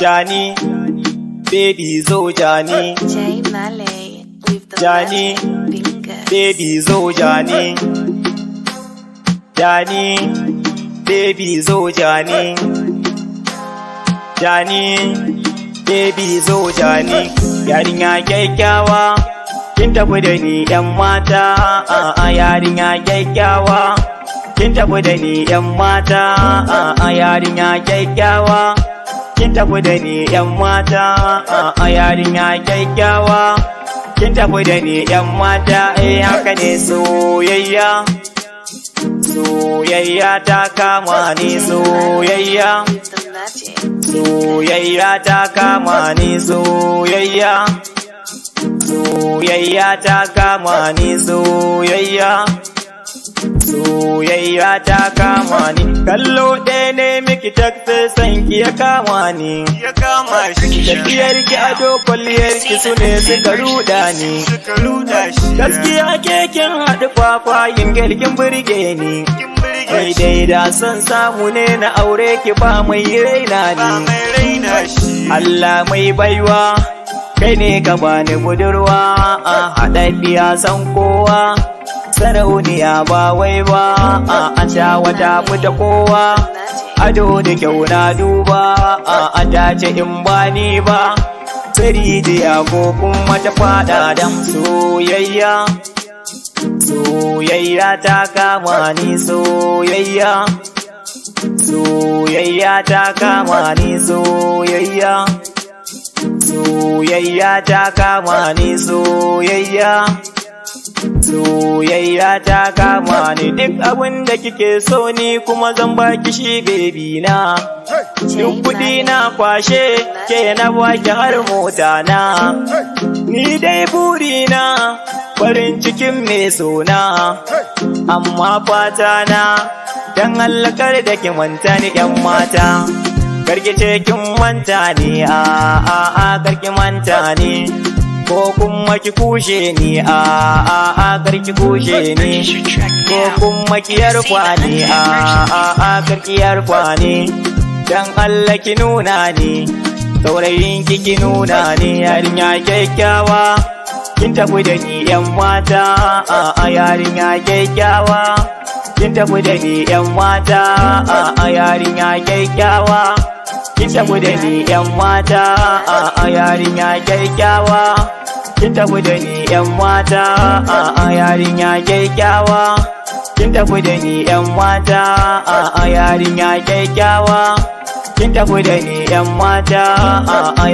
Johnny, baby zo Johnny. J Malay, leave the Johnny, fingers. baby zo Johnny. Johnny, baby zo Johnny. Johnny, baby zo Johnny. Yarinya kyakkyawa, kin tafi da ni yan mata. Yarinya kyakkyawa, kin tafi da ni yan mata. Yarinya kyakkyawa, kin tafi da ni yan mata. Yarinya kyakkyawa, kin tafi da ni yan mata. Haka ne soyayya. Soyayya ta kama ni soyayya. The magic. Soyayya ta kama ni soyayya. Soyayya ta kama ni soyayya. Soyayya ta kama ni. Kallo ɗaya ne miki tafi san ki ya kama ni. Tafiyar ki ado kwalliyar ki su ne suka ruɗa ni. Gaskiya kekin haɗu kwakwayin girkin burge ni. Daidai da son samu ne na aure ki ba mai raina ni. Allah mai baiwa, kai ne ka bani budurwa. Haɗaɗɗiya san kowa, sarauniya ba wai ba. An sha wata fita kowa, ado da kyau na duba. A dace in ba ni ba, sarijiya ko kuma ta fada dam soyayya. Soyayya ta kama ni soyayya. Soyayya ta kama ni soyayya. Soyayya ta kama ni soyayya. Soyayya ta kama ni. Duk abin da kike so ni kuma zan baki shi baby na. Duk kuɗi na kwashe ke na baki har mota na. Ni dai burina farin cikin mai sona, amma fata na dan Allah kar da ki manta ni yan mata. Karki ce kin manta ni, karki manta ni, ko kuma ki kushe ni, karki kushe ni, ko kuma ki yarfa ni, karki yarfa ni. Dan Allah ki nuna ni, saurayin ki nuna ni. Yarinya kyakkyawa, kin tafi da ni yan mata. Yarinya kyakkyawa, kin tafi da ni yan mata. Yarinya kyakkyawa, kin tafi da ni yan mata. Yarinya kyakkyawa, kin tafi da ni yan mata. Yarinya kyakkyawa, kin tafi da ni yan mata. Yarinya kyakkyawa, kin tafi da ni yan mata.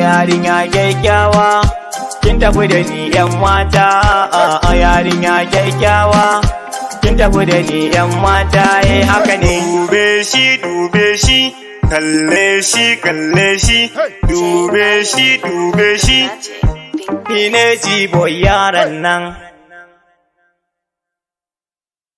Yarinya kyakkyawa, kin tafi da ni yan mata. Yarinya kyakkyawa, kin tafi da ni yan mata. Haka ne. Dube shi, kalle shi, kalle shi, dube shi, dube shi. Magic. Ni ne jibo yaran nan.